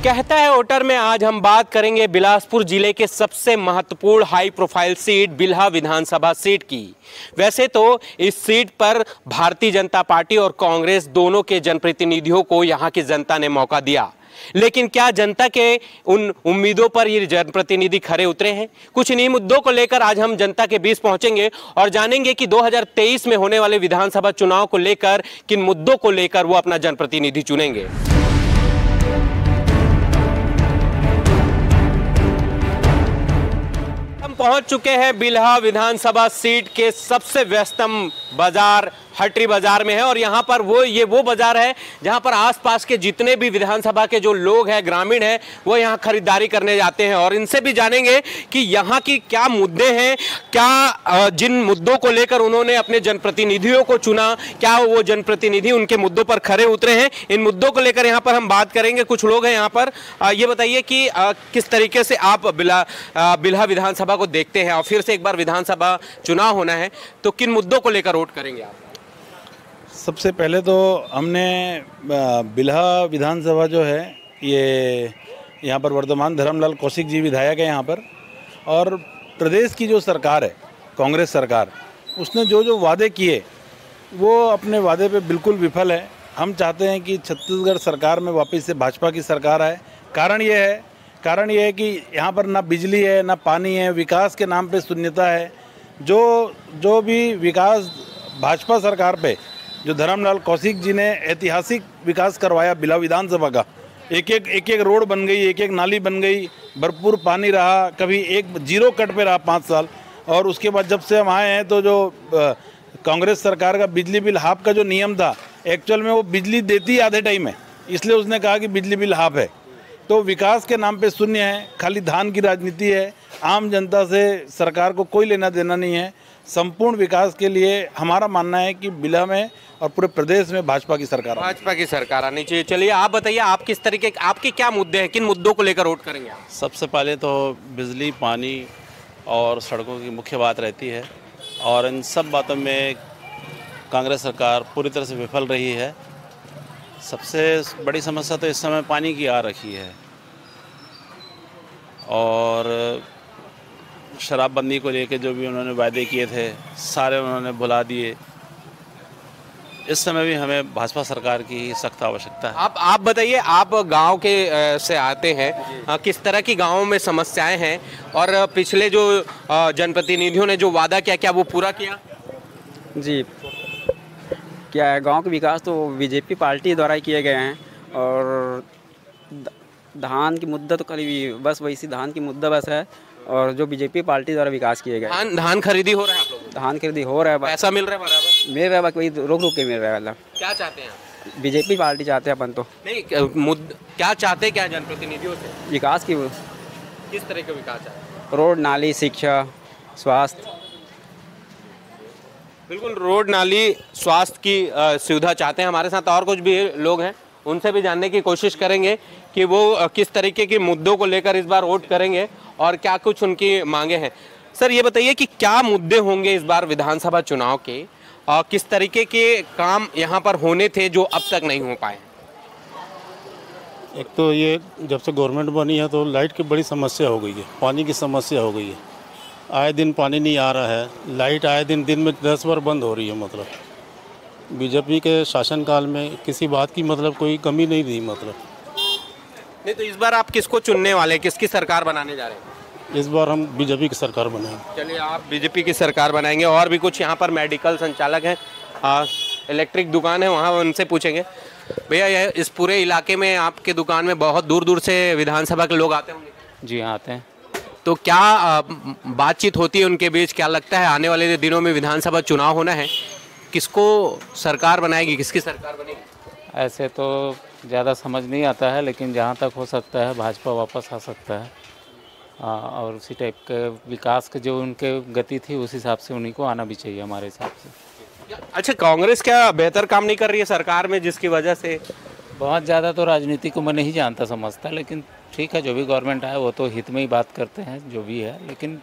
कहता है वोटर में आज हम बात करेंगे बिलासपुर जिले के सबसे महत्वपूर्ण हाई प्रोफाइल सीट बिल्हा विधानसभा सीट की। वैसे तो इस सीट पर भारतीय जनता पार्टी और कांग्रेस दोनों के जनप्रतिनिधियों को यहां की जनता ने मौका दिया, लेकिन क्या जनता के उन उम्मीदों पर ये जनप्रतिनिधि खरे उतरे हैं? कुछ इन्हीं मुद्दों को लेकर आज हम जनता के बीच पहुंचेंगे और जानेंगे कि 2023 में होने वाले विधानसभा चुनाव को लेकर किन मुद्दों को लेकर वो अपना जनप्रतिनिधि चुनेंगे। पहुंच चुके हैं बिल्हा विधानसभा सीट के सबसे व्यस्तम बाजार हटरी बाजार में है और यहां पर वो बाजार है जहां पर आसपास के जितने भी विधानसभा के जो लोग हैं, ग्रामीण हैं, वो यहां खरीदारी करने जाते हैं और इनसे भी जानेंगे कि यहां की क्या मुद्दे हैं, क्या जिन मुद्दों को लेकर उन्होंने अपने जनप्रतिनिधियों को चुना, क्या वो जनप्रतिनिधि उनके मुद्दों पर खरे उतरे हैं। इन मुद्दों को लेकर यहां पर हम बात करेंगे। कुछ लोग हैं यहां पर। ये बताइए कि किस तरीके से आप बिल्हा विधानसभा को देखते हैं और फिर से एक बार विधानसभा चुनाव होना है तो किन मुद्दों को लेकर वोट करेंगे आप? सबसे पहले तो हमने बिल्हा विधानसभा जो है ये यहाँ पर वर्तमान धर्मलाल कौशिक जी विधायक है यहाँ पर, और प्रदेश की जो सरकार है कांग्रेस सरकार, उसने जो वादे किए वो अपने वादे पे बिल्कुल विफल है। हम चाहते हैं कि छत्तीसगढ़ सरकार में वापस से भाजपा की सरकार आए। कारण ये है कि यहाँ पर ना बिजली है ना पानी है, विकास के नाम पे शून्यता है। जो भी विकास भाजपा सरकार पे जो धर्मलाल कौशिक जी ने ऐतिहासिक विकास करवाया बिल्हा विधानसभा का, एक रोड बन गई, एक नाली बन गई, भरपूर पानी रहा, कभी एक जीरो कट पे रहा 5 साल। और उसके बाद जब से हम आए हैं तो जो कांग्रेस सरकार का बिजली बिल हाफ का जो नियम था, एक्चुअल में वो बिजली देती आधे टाइम है, इसलिए उसने कहा कि बिजली बिल हाफ है। तो विकास के नाम पे शून्य है, खाली धान की राजनीति है, आम जनता से सरकार को कोई लेना देना नहीं है। संपूर्ण विकास के लिए हमारा मानना है कि बिल्हा में और पूरे प्रदेश में भाजपा की सरकार आनी चाहिए। चलिए आप बताइए, आप किस तरीके आपके क्या मुद्दे हैं, किन मुद्दों को लेकर वोट करेंगे आप? सबसे पहले तो बिजली, पानी और सड़कों की मुख्य बात रहती है और इन सब बातों में कांग्रेस सरकार पूरी तरह से विफल रही है। सबसे बड़ी समस्या तो इस समय पानी की आ रखी है और शराबबंदी को लेकर जो भी उन्होंने वायदे किए थे सारे उन्होंने भुला दिए। इस समय भी हमें भाजपा सरकार की सख्त आवश्यकता है। आप बताइए, आप गांव के से आते हैं, किस तरह की गांवों में समस्याएं हैं और पिछले जो जनप्रतिनिधियों ने जो वादा किया क्या वो पूरा किया? जी, क्या है, गांव के विकास तो बीजेपी पार्टी द्वारा किए गए हैं और धान की मुद्दा तो करीबी बस वैसी धान की मुद्दा बस है और जो बीजेपी पार्टी द्वारा विकास किए गए। धान खरीदी हो रहा है आप लोगों को? धान खरीदी हो रहा है, पैसा मिल रहा है बराबर? मिल रहा है, वही रोक के मिल रहा है। मतलब क्या चाहते हैं आप? बीजेपी पार्टी चाहते हैं अपन तो नहीं, क्या चाहते क्या जनप्रतिनिधियों से? विकास की। किस तरह का विकास चाहते? रोड, नाली, शिक्षा, स्वास्थ्य। बिल्कुल, रोड, नाली, स्वास्थ्य की सुविधा चाहते हैं। हमारे साथ और कुछ भी लोग हैं, उनसे भी जानने की कोशिश करेंगे कि वो किस तरीके के मुद्दों को लेकर इस बार वोट करेंगे और क्या कुछ उनकी मांगे हैं। सर ये बताइए कि क्या मुद्दे होंगे इस बार विधानसभा चुनाव के और किस तरीके के काम यहाँ पर होने थे जो अब तक नहीं हो पाए? एक तो ये जब से गवर्नमेंट बनी है तो लाइट की बड़ी समस्या हो गई है, पानी की समस्या हो गई है। आए दिन पानी नहीं आ रहा है, लाइट आए दिन में 10 बार बंद हो रही है। मतलब बीजेपी के शासनकाल में किसी बात की मतलब कोई कमी नहीं थी। मतलब नहीं, तो इस बार आप किसको चुनने वाले हैं, किसकी सरकार बनाने जा रहे हैं? इस बार हम बीजेपी की सरकार बनाएंगे। चलिए आप बीजेपी की सरकार बनाएंगे। और भी कुछ यहाँ पर मेडिकल संचालक हैं, इलेक्ट्रिक दुकान है, वहाँ उनसे पूछेंगे। भैया, इस पूरे इलाके में आपके दुकान में बहुत दूर दूर से विधानसभा के लोग आते होंगे? जी आते हैं। तो क्या बातचीत होती है उनके बीच? क्या लगता है आने वाले दिनों में विधानसभा चुनाव होना है, किसको सरकार बनाएगी, किसकी सरकार बनेगी? ऐसे तो ज़्यादा समझ नहीं आता है, लेकिन जहाँ तक हो सकता है भाजपा वापस आ सकता है और उसी टाइप के विकास के जो उनके गति थी उस हिसाब से उन्हीं को आना भी चाहिए हमारे हिसाब से। अच्छा, कांग्रेस क्या बेहतर काम नहीं कर रही है सरकार में जिसकी वजह से? बहुत ज़्यादा तो राजनीति को मैं नहीं जानता समझता, लेकिन ठीक है, जो भी गवर्नमेंट आए वो तो हित में ही बात करते हैं जो भी है, लेकिन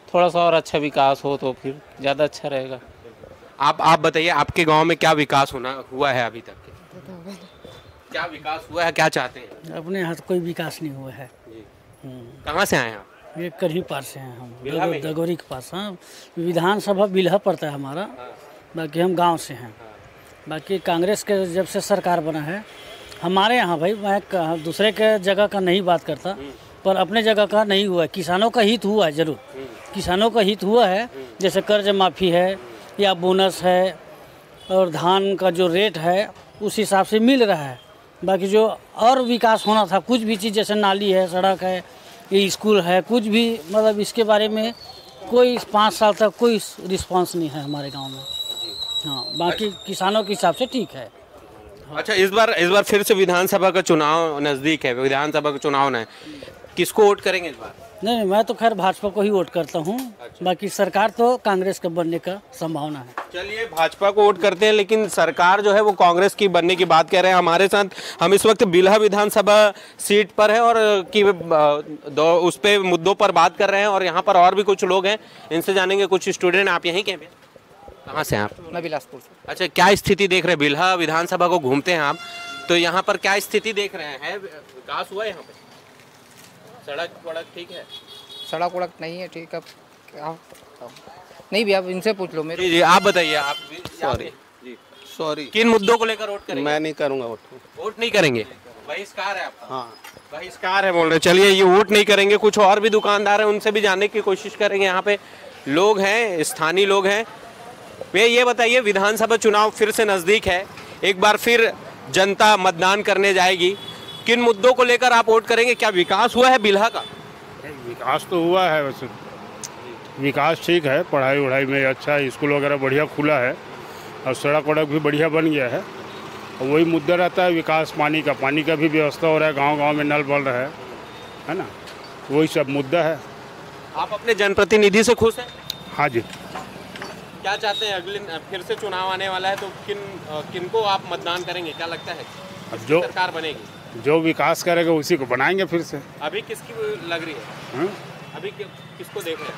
थोड़ा सा और अच्छा विकास हो तो फिर ज़्यादा अच्छा रहेगा। आप बताइए, आपके गांव में क्या विकास हुआ है अभी तक? क्या विकास हुआ है, क्या चाहते हैं? अपने यहाँ कोई विकास नहीं हुआ है। कहाँ से आए हैं आप? ये कहीं पार से हैं हम, बिल्हा में? दगोरी के पास। हाँ, विधानसभा बिल्हा पड़ता है हमारा। बाकी हम गांव से हैं। बाकी कांग्रेस के जब से सरकार बना है हमारे यहाँ, भाई मैं दूसरे के जगह का नहीं बात करता, पर अपने जगह का नहीं हुआ है। किसानों का हित हुआ है, जरूर किसानों का हित हुआ है। जैसे कर्ज माफ़ी है या बोनस है, और धान का जो रेट है उस हिसाब से मिल रहा है। बाकी जो और विकास होना था, कुछ भी चीज़ जैसे नाली है, सड़क है, ये स्कूल है, कुछ भी मतलब इसके बारे में कोई 5 साल तक कोई रिस्पांस नहीं है हमारे गांव में। हाँ, बाकी किसानों के हिसाब से ठीक है। अच्छा, इस बार फिर से विधानसभा का चुनाव नज़दीक है, विधानसभा का चुनाव है, किसको वोट करेंगे इस बार? नहीं, मैं तो खैर भाजपा को ही वोट करता हूँ। बाकी सरकार तो कांग्रेस का बनने का संभावना है। चलिए, भाजपा को वोट करते हैं, लेकिन सरकार जो है वो कांग्रेस की बनने की बात कह रहे हैं। हमारे साथ हम इस वक्त बिल्हा विधानसभा सीट पर है और उस पे मुद्दों पर बात कर रहे हैं, और यहाँ पर और भी कुछ लोग हैं, इनसे जानेंगे। कुछ स्टूडेंट आप यहीं के? कहाँ से हैं आप? मैं बिलासपुर से। अच्छा, क्या स्थिति देख रहे हैं? बिल्हा विधानसभा को घूमते हैं आप, तो यहाँ पर क्या स्थिति देख रहे हैं? विकास हुआ है यहाँ पे? सड़क वड़क ठीक है? सड़क वड़क नहीं है ठीक। अब क्या नहीं भी, आप इनसे पूछ लो मेरे। जी, आप बताइए। आप सॉरी, किन मुद्दों को लेकर वोट करेंगे? मैं नहीं करूँगा वोट नहीं करेंगे? बहिष्कार है आपका? हाँ, बहिष्कार है बोल रहे। चलिए, ये वोट नहीं करेंगे। कुछ और भी दुकानदार हैं, उनसे भी जानने की कोशिश करेंगे। यहाँ पे लोग हैं, स्थानीय लोग हैं। वे ये बताइए, विधानसभा चुनाव फिर से नज़दीक है, एक बार फिर जनता मतदान करने जाएगी, किन मुद्दों को लेकर आप वोट करेंगे? क्या विकास हुआ है बिल्हा का? विकास तो हुआ है, वैसे विकास ठीक है। पढ़ाई वढ़ाई में अच्छा है, स्कूल वगैरह बढ़िया खुला है, और सड़क वड़क भी बढ़िया बन गया है। और वही मुद्दा रहता है विकास, पानी का भी व्यवस्था हो रहा है, गांव-गांव में नल बन रहा है ना, वही सब मुद्दा है। आप अपने जनप्रतिनिधि से खुश हैं? हाँ जी। क्या चाहते हैं? अगले फिर से चुनाव आने वाला है, तो किनको आप मतदान करेंगे? क्या लगता है जो सरकार बनेगी? जो विकास करेगा उसी को बनाएंगे फिर से। अभी किसकी लग रही है? अभी किसको देख रहे हैं?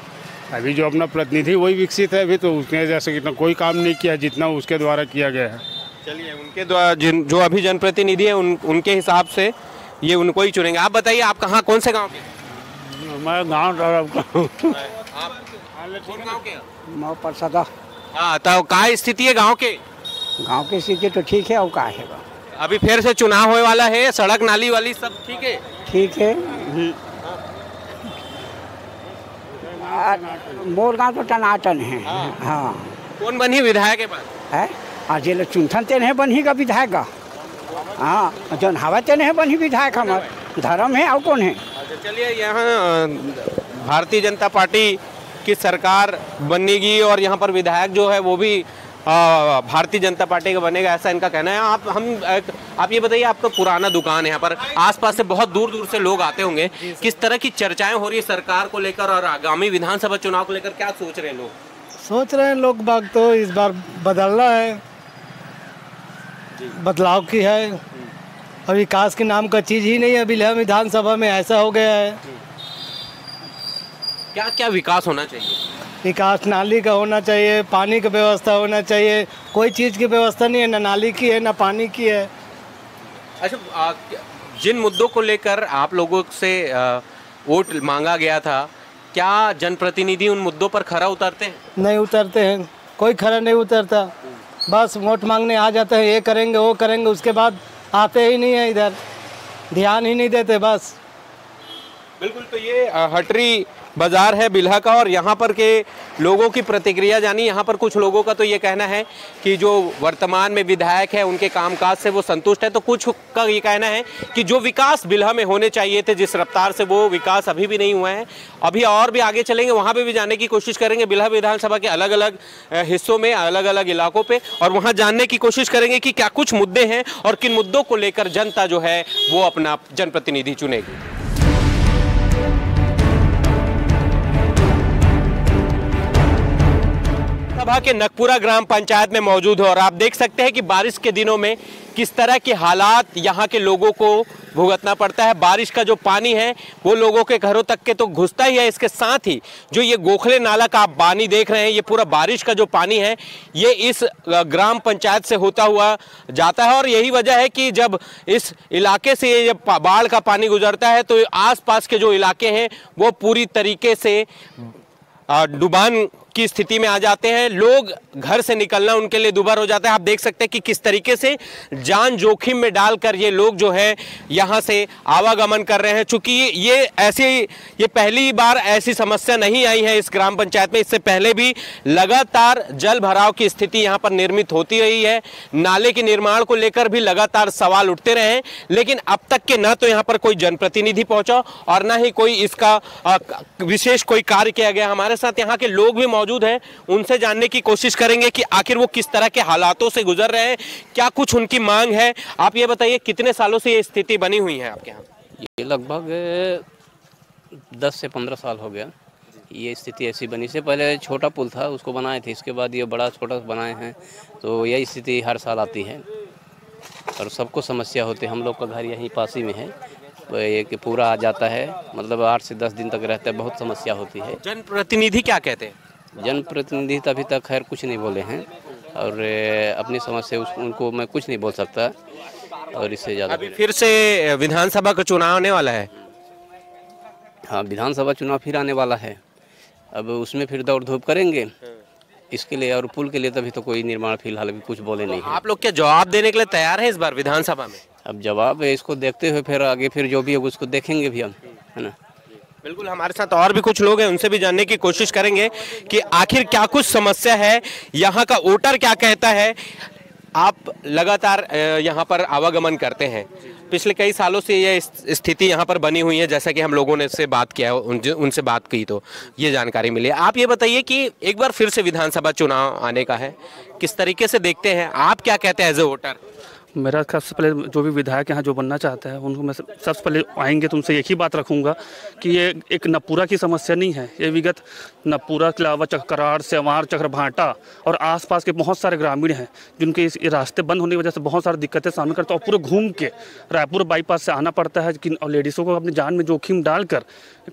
अभी जो अपना प्रतिनिधि वही विकसित है। अभी तो उसने जैसे कितना कोई काम नहीं किया जितना उसके द्वारा किया गया है। चलिए, उनके द्वारा जो अभी जनप्रतिनिधि है उनके हिसाब से ये उनको ही चुनेंगे। आप बताइए, आप कहाँ, कौन से गाँव के? मैं गाँव परसदा। हाँ, तो क्या स्थिति है गाँव के? गांव की स्थिति तो ठीक है। और क्या है, अभी फिर से चुनाव होने वाला है, सड़क नाली वाली सब ठीक है? ठीक है। मोर गाँव तो टनाटन है। हाँ। कौन बनी विधायक के पास है? आज ये चुनथन ते नहीं बनी का विधायक का। हाँ, जौन हवा ते नहीं बनी विधायक, हमारा धर्म है। और कौन है? चलिए, यहाँ भारतीय जनता पार्टी की सरकार बनेगी और यहाँ पर विधायक जो है वो भी भारतीय जनता पार्टी का बनेगा, ऐसा इनका कहना है। आप ये बताइए, आपका पुराना दुकान है यहाँ पर, आसपास से बहुत दूर दूर से लोग आते होंगे, किस तरह की चर्चाएं हो रही है सरकार को लेकर और आगामी विधानसभा चुनाव को लेकर? क्या सोच रहे हैं लोग? सोच रहे हैं लोग बाग तो इस बार बदलना है, बदलाव की है, और विकास के नाम का चीज़ ही नहीं है। बिल्हा विधानसभा में ऐसा हो गया है। क्या क्या विकास होना चाहिए? विकास नाली का होना चाहिए, पानी का व्यवस्था होना चाहिए। कोई चीज़ की व्यवस्था नहीं है, ना नाली की है ना पानी की है। अच्छा, जिन मुद्दों को लेकर आप लोगों से वोट मांगा गया था, क्या जनप्रतिनिधि उन मुद्दों पर खरा उतरते हैं? नहीं उतरते हैं, कोई खरा नहीं उतरता। बस वोट मांगने आ जाते हैं, ये करेंगे वो करेंगे, उसके बाद आते ही नहीं है, इधर ध्यान ही नहीं देते बस। बिल्कुल, तो ये हटरी बाजार है बिल्हा का, और यहाँ पर के लोगों की प्रतिक्रिया जानी। यहाँ पर कुछ लोगों का तो ये कहना है कि जो वर्तमान में विधायक है उनके कामकाज से वो संतुष्ट है, तो कुछ का ये कहना है कि जो विकास बिल्हा में होने चाहिए थे जिस रफ्तार से, वो विकास अभी भी नहीं हुआ है। अभी और भी आगे चलेंगे, वहाँ पे भी जाने की कोशिश करेंगे, बिल्हा विधानसभा के अलग अलग हिस्सों में, अलग अलग इलाकों पर, और वहाँ जानने की कोशिश करेंगे कि क्या कुछ मुद्दे हैं और किन मुद्दों को लेकर जनता जो है वो अपना जनप्रतिनिधि चुनेगी। विधानसभा के नकपुरा ग्राम पंचायत में मौजूद है और आप देख सकते हैं कि बारिश के दिनों में किस तरह के हालात यहाँ के लोगों को भुगतना पड़ता है। बारिश का जो पानी है वो लोगों के घरों तक के तो घुसता ही है, इसके साथ ही जो ये गोखले नाला का आप पानी देख रहे हैं, ये पूरा बारिश का जो पानी है ये इस ग्राम पंचायत से होता हुआ जाता है। और यही वजह है कि जब इस इलाके से जब बाढ़ का पानी गुजरता है तो आसपास के जो इलाके हैं वो पूरी तरीके से डुबान की स्थिति में आ जाते हैं। लोग घर से निकलना उनके लिए दुभर हो जाता है। आप देख सकते हैं कि किस तरीके से जान जोखिम में डालकर ये लोग जो है यहाँ से आवागमन कर रहे हैं। चूंकि ये पहली बार ऐसी समस्या नहीं आई है इस ग्राम पंचायत में, इससे पहले भी लगातार जल भराव की स्थिति यहाँ पर निर्मित होती रही है। नाले के निर्माण को लेकर भी लगातार सवाल उठते रहे हैं, लेकिन अब तक के न तो यहाँ पर कोई जनप्रतिनिधि पहुंचा और न ही कोई इसका विशेष कोई कार्य किया गया। हमारे साथ यहाँ के लोग भी मौजूद हैं, उनसे जानने की कोशिश करेंगे कि आखिर वो किस तरह के हालातों से गुजर रहे हैं, क्या कुछ उनकी मांग है। आप ये बताइए कितने सालों से ये स्थिति बनी हुई है आपके यहाँ? ये लगभग 10 से 15 साल हो गया ये स्थिति ऐसी बनी। से पहले छोटा पुल था उसको बनाए थे, इसके बाद ये बड़ा छोटा बनाए हैं, तो यही स्थिति हर साल आती है और सबको समस्या होती है। हम लोग का घर यहीं पास ही में है, तो ये कि पूरा आ जाता है, मतलब 8 से 10 दिन तक रहता है, बहुत समस्या होती है। जनप्रतिनिधि क्या कहते हैं? जनप्रतिनिधि अभी तक खैर कुछ नहीं बोले हैं और अपनी समस्या उनको मैं कुछ नहीं बोल सकता और इससे ज़्यादा। अभी फिर से विधानसभा का चुनाव आने वाला है। हाँ, विधानसभा चुनाव फिर आने वाला है, अब उसमें फिर दौड़ धूप करेंगे इसके लिए। और पुल के लिए तभी तो कोई निर्माण फिलहाल अभी कुछ बोले नहीं है। आप लोग क्या जवाब देने के लिए तैयार हैं इस बार विधानसभा में? अब जवाब है इसको देखते हुए फिर आगे फिर जो भी होगा उसको देखेंगे भी हम, है ना। बिल्कुल, हमारे साथ और भी कुछ लोग हैं, उनसे भी जानने की कोशिश करेंगे कि आखिर क्या कुछ समस्या है, यहाँ का वोटर क्या कहता है। आप लगातार यहाँ पर आवागमन करते हैं, पिछले कई सालों से ये स्थिति यहाँ पर बनी हुई है, जैसा कि हम लोगों ने से बात किया है, उनसे बात की तो ये जानकारी मिली। आप ये बताइए कि एक बार फिर से विधानसभा चुनाव आने का है, किस तरीके से देखते हैं, आप क्या कहते हैं एज ए वोटर? मेरा सबसे पहले जो भी विधायक यहाँ जो बनना चाहता है उनको मैं सबसे पहले आएंगे तो उनसे एक ही बात रखूँगा कि ये एक नपुरा की समस्या नहीं है, ये विगत नपुरा के अलावा कराड़, सेवार, चक्रभाटा और आसपास के बहुत सारे ग्रामीण हैं जिनके इस रास्ते बंद होने की वजह से बहुत सारी दिक्कतें सामने करते हैं और पूरे घूम के रायपुर बाईपास से आना पड़ता है कि लेडीज़ों को अपनी जान में जोखिम डालकर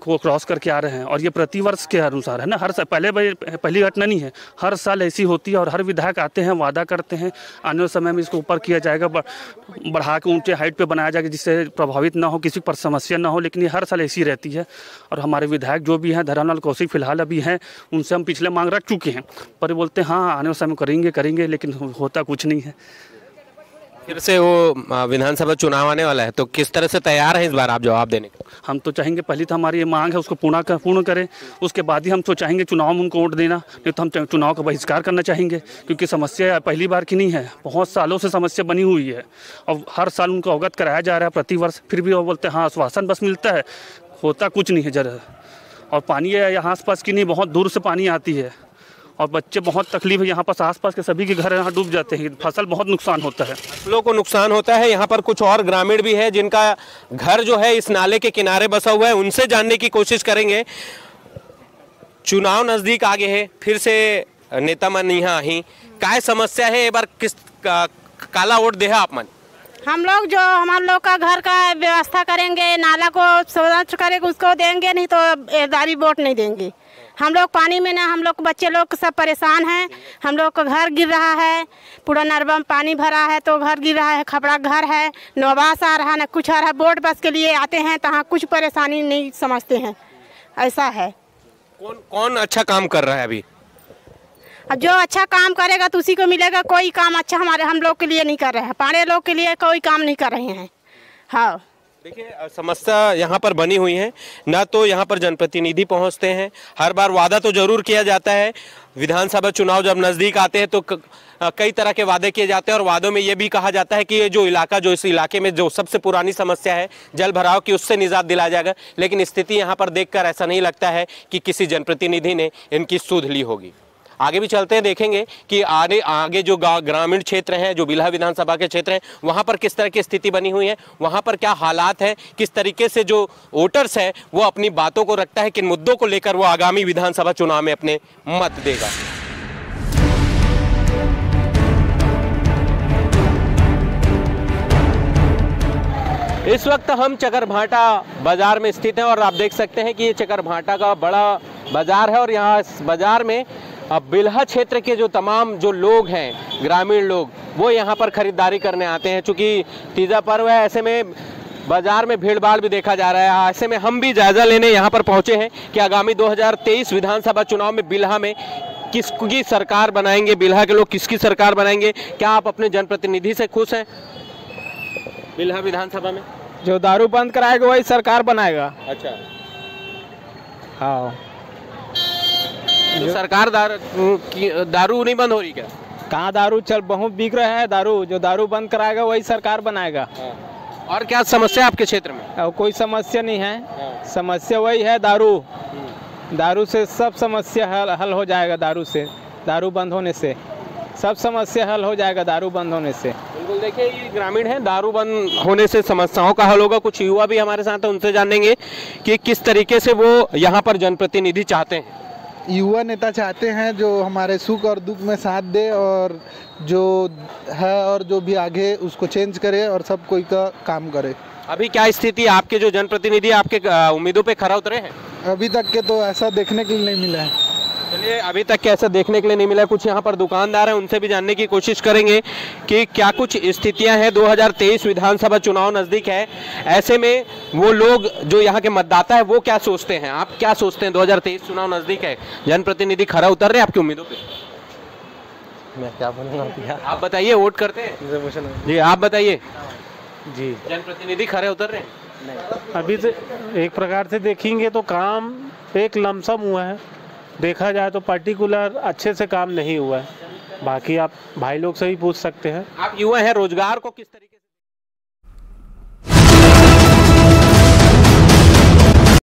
वो क्रॉस करके आ रहे हैं। और ये प्रतिवर्ष के अनुसार है ना, हर साल पहली घटना नहीं है, हर साल ऐसी होती है और हर विधायक आते हैं, वादा करते हैं आने वाले समय में इसको ऊपर किया जाएगा, बढ़ा के ऊंचे हाइट पे बनाया जाएगा जिससे प्रभावित ना हो, किसी पर समस्या ना हो। लेकिन ये हर साल ऐसी रहती है और हमारे विधायक जो भी हैं धर्मलाल कौशिक फिलहाल अभी हैं, उनसे हम पिछले मांग रख चुके हैं, पर ये बोलते हैं हाँ आने वाले समय करेंगे, लेकिन होता कुछ नहीं है। फिर से वो विधानसभा चुनाव आने वाला है, तो किस तरह से तैयार हैं इस बार आप जवाब देने को? हम तो चाहेंगे पहली तो हमारी ये मांग है उसको पूर्ण करें, उसके बाद ही हम तो चाहेंगे चुनाव में उनको वोट देना, नहीं तो हम चुनाव का बहिष्कार करना चाहेंगे, क्योंकि समस्या पहली बार की नहीं है, बहुत सालों से समस्या बनी हुई है और हर साल उनको अवगत कराया जा रहा है प्रतिवर्ष, फिर भी वो बोलते हैं हाँ आश्वासन बस मिलता है, होता कुछ नहीं है जरा। और पानी यहाँ आस की नहीं, बहुत दूर से पानी आती है और बच्चे बहुत तकलीफ है, यहाँ पर आसपास के सभी के घर यहाँ डूब जाते हैं, फसल बहुत नुकसान होता है, फसलों को नुकसान होता है। यहाँ पर कुछ और ग्रामीण भी है जिनका घर जो है इस नाले के किनारे बसा हुआ है, उनसे जानने की कोशिश करेंगे। चुनाव नजदीक आगे है, फिर से नेता मन यहाँ ही काय समस्या है, एक बार किस काला वोट दे आप मन? हम लोग जो हमारे लोग का घर का व्यवस्था करेंगे, नाला को स्वच्छ करेंगे उसको देंगे, नहीं तो एदारी वोट नहीं देंगे। हम लोग पानी में ना, हम लोग बच्चे लोग सब परेशान हैं, हम लोग का घर गिर रहा है, पूरा नरवा में पानी भरा है तो घर गिर रहा है, खपड़ा घर है, नवास आ रहा ना कुछ आ रहा है, वोट बस के लिए आते हैं तो हाँ कुछ परेशानी नहीं समझते हैं, ऐसा है। कौन अच्छा काम कर रहा है अभी? अब जो अच्छा काम करेगा तो उसी को मिलेगा, कोई काम अच्छा हम लोग के लिए नहीं कर रहे हैं, पाड़े लोग के लिए कोई काम नहीं कर रहे हैं। हाँ देखिए, समस्या यहाँ पर बनी हुई है, ना तो यहाँ पर जनप्रतिनिधि पहुँचते हैं, हर बार वादा तो जरूर किया जाता है, विधानसभा चुनाव जब नज़दीक आते हैं तो कई तरह के वादे किए जाते हैं और वादों में ये भी कहा जाता है कि ये जो इस इलाके में जो सबसे पुरानी समस्या है जल भराव की, उससे निजात दिलाया जाएगा। लेकिन स्थिति यहाँ पर देखकर ऐसा नहीं लगता है कि किसी जनप्रतिनिधि ने इनकी सुध ली होगी। आगे भी चलते हैं, देखेंगे कि आगे जो ग्रामीण क्षेत्र हैं, जो बिल्हा विधानसभा के क्षेत्र हैं, वहाँ पर किस तरह की स्थिति बनी हुई है, वहाँ पर क्या हालात हैं, किस तरीके से जो वोटर्स है वो अपनी बातों को रखता है, किन मुद्दों को लेकर वो आगामी विधानसभा चुनाव में अपने मत देगा। इस वक्त हम चकरभाटा बाजार में स्थित हैं और आप देख सकते हैं कि ये चकरभाटा का बड़ा बाजार है और यहाँ इस बाजार में अब बिल्हा क्षेत्र के जो तमाम जो लोग हैं, ग्रामीण लोग, वो यहाँ पर खरीदारी करने आते हैं। चूँकि तीजा पर्व है, ऐसे में बाजार में भीड़ भाड़ भी देखा जा रहा है। ऐसे में हम भी जायजा लेने यहाँ पर पहुँचे हैं कि आगामी 2023 विधानसभा चुनाव में बिल्हा में किसकी सरकार बनाएंगे, बिल्हा के लोग किसकी सरकार बनाएंगे। क्या आप अपने जनप्रतिनिधि से खुश हैं? बिल्हा विधानसभा में जो दारू बंद कराएगा वही सरकार बनाएगा। अच्छा, हाँ। तो सरकार दारू नहीं बंद हो रही क्या? कहाँ दारू बहुत बिक रहा है दारू, जो दारू बंद कराएगा वही सरकार बनाएगा। और क्या समस्या आपके क्षेत्र में? और कोई समस्या नहीं है, समस्या वही है दारू। दारू से सब समस्या हल हो जाएगा। दारू से, दारू बंद होने से सब समस्या हल हो जाएगा। दारू बंद होने से बिल्कुल। देखिए, ये ग्रामीण है, दारू बंद होने से समस्याओं का हल होगा। कुछ युवा भी हमारे साथ हैं, उनसे जानेंगे कि किस तरीके से वो यहाँ पर जनप्रतिनिधि चाहते हैं। युवा नेता चाहते हैं जो हमारे सुख और दुख में साथ दे और जो है और जो भी आगे उसको चेंज करे और सब कोई का काम करे। अभी क्या स्थिति, आपके जो जनप्रतिनिधि आपके उम्मीदों पे खरा उतरे हैं? अभी तक के तो ऐसा देखने के लिए नहीं मिला है। चलिए, अभी तक कैसा देखने के लिए नहीं मिला। कुछ यहाँ पर दुकानदार हैं, उनसे भी जानने की कोशिश करेंगे कि क्या कुछ स्थितियां हैं। 2023 विधानसभा चुनाव नज़दीक है, ऐसे में वो लोग जो यहाँ के मतदाता है वो क्या सोचते हैं? आप क्या सोचते हैं? 2023 चुनाव नज़दीक है, जनप्रतिनिधि खरा उतर रहे हैं आपकी उम्मीदों पे? मैं क्या बोलूँगा, आप बताइए, वोट करते हैं जी? आप बताइए जी, जनप्रतिनिधि खरे उतर रहे हैं? नहीं, अभी से एक प्रकार से देखेंगे तो काम एक लमसम हुआ है। देखा जाए तो पर्टिकुलर अच्छे से काम नहीं हुआ है। बाकी आप भाई लोग से ही पूछ सकते हैं। आप युवा हैं, रोजगार को किस तरीके